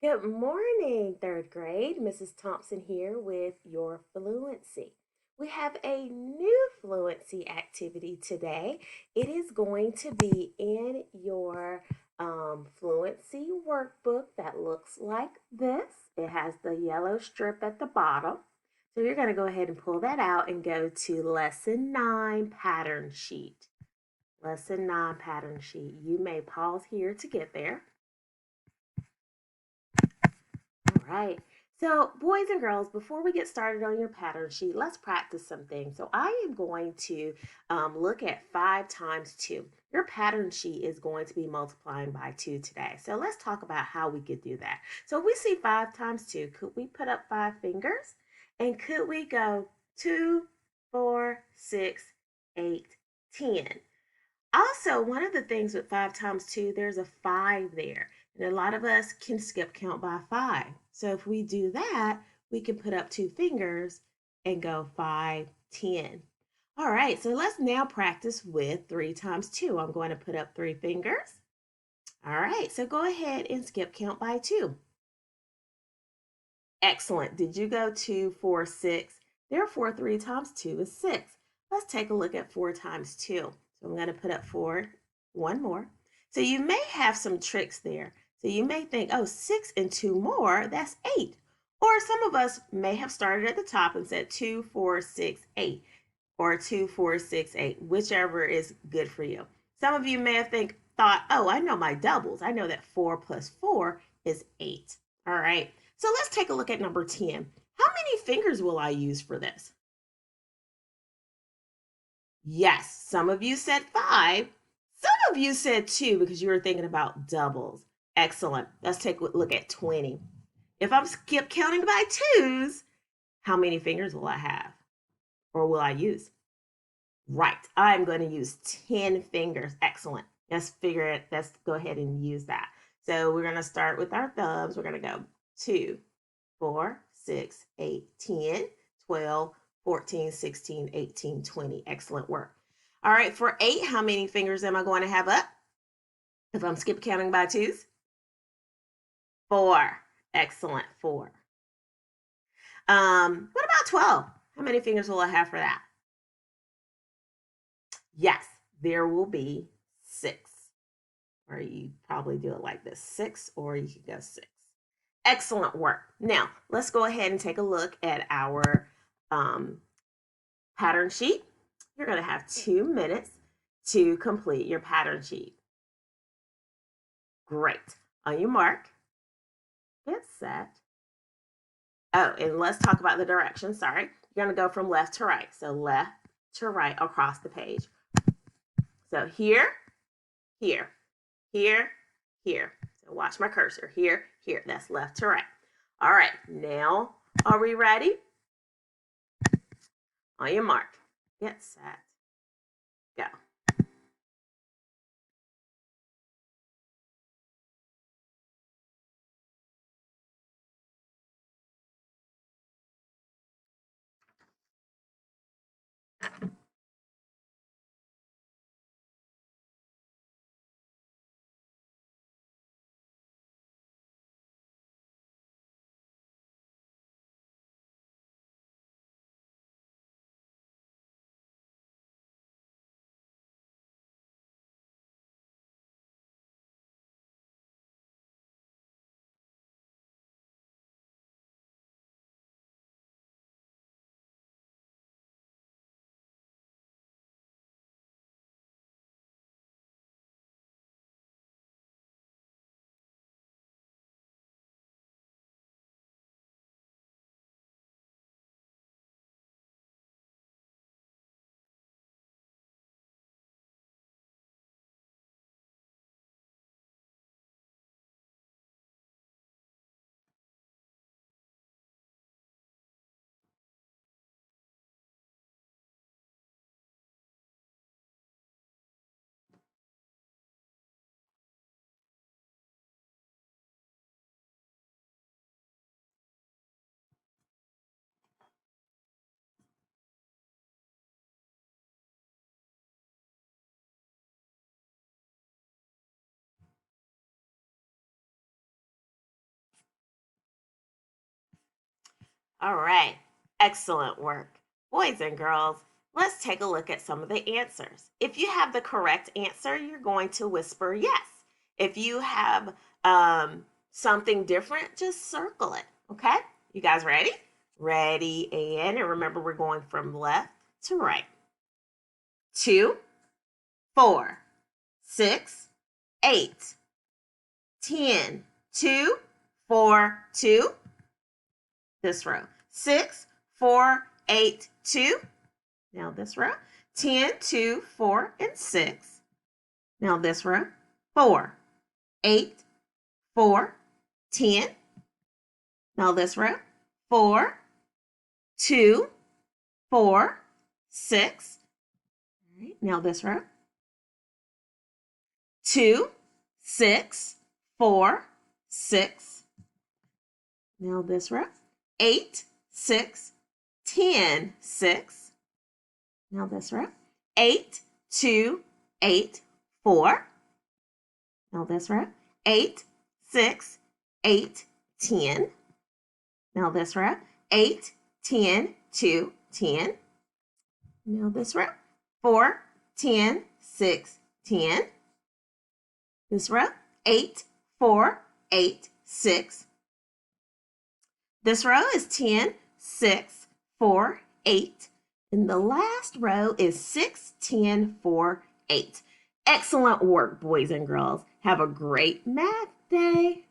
Good morning, third grade. Mrs. Thompson here with your fluency. We have a new fluency activity today. It is going to be in your fluency workbook that looks like this. It has the yellow strip at the bottom. So you're going to go ahead and pull that out and go to Lesson 9 Pattern Sheet. Lesson 9 Pattern Sheet. You may pause here to get there. All right. So, boys and girls, before we get started on your pattern sheet, let's practice some things. So, I am going to look at 5 times 2. Your pattern sheet is going to be multiplying by 2 today. So, let's talk about how we could do that. So, we see 5 times 2. Could we put up 5 fingers? And could we go 2, 4, 6, 8, 10? Also, one of the things with 5 times 2, there's a 5 there. And a lot of us can skip count by 5. So if we do that, we can put up 2 fingers and go 5, 10. All right, so let's now practice with 3 times 2. I'm going to put up 3 fingers. All right, so go ahead and skip count by 2. Excellent. Did you go 2, 4, 6? Therefore, 3 times 2 is 6. Let's take a look at 4 times 2. So I'm going to put up 4, one more. So you may have some tricks there. So you may think, oh, 6 and 2 more, that's 8. Or some of us may have started at the top and said 2, 4, 6, 8. Or 2, 4, 6, 8, whichever is good for you. Some of you may have thought, oh, I know my doubles. I know that 4 plus 4 is 8. All right. So let's take a look at number 10. How many fingers will I use for this? Yes, some of you said 5. Some of you said 2 because you were thinking about doubles. Excellent. Let's take a look at 20. If I'm skip counting by twos, how many fingers will I have? Or will I use? Right. I'm going to use 10 fingers. Excellent. Let's figure it. Let's go ahead and use that. So we're going to start with our thumbs. We're going to go 2, 4, 6, 8, 10, 12, 14, 16, 18, 20. Excellent work. All right, for 8, how many fingers am I going to have up? If I'm skip counting by twos? 4. Excellent, 4. What about 12? How many fingers will I have for that? Yes, there will be 6. Or you probably do it like this, 6, or you could go 6. Excellent work. Now, let's go ahead and take a look at our um, pattern sheet. You're going to have 2 minutes to complete your pattern sheet. Great. On your mark, get set. Oh, and let's talk about the direction. Sorry. You're going to go from left to right. So left to right across the page. So here, here, here, here. So watch my cursor. Here, here. That's left to right. All right. Now, are we ready? On your mark, get set, go. All right, excellent work. Boys and girls, let's take a look at some of the answers. If you have the correct answer, you're going to whisper yes. If you have something different, just circle it, okay? You guys ready? Ready, and remember we're going from left to right. 2, 4, 6, 8, 10, 2, 4, 2. This row. 6, 4, 8, 2. Now this row. 10, 2, 4, and 6. Now this row. 4, 8, 4, 10. Now this row. 4, 2, 4, 6. All right. Now this row. 2, 6, 4, 6. Now this row. 8, 6, 10, 6. Now this row. 8, 2, 8, 4. Now this row. 8, 6, 8, 10. Now this row. 8, 10, 2, 10. Now this row. 4, 10, 6, 10. This row. 8, 4, 8, 6. This row is 10, 6, 4, 8. And the last row is 6, 10, 4, 8. Excellent work, boys and girls. Have a great math day.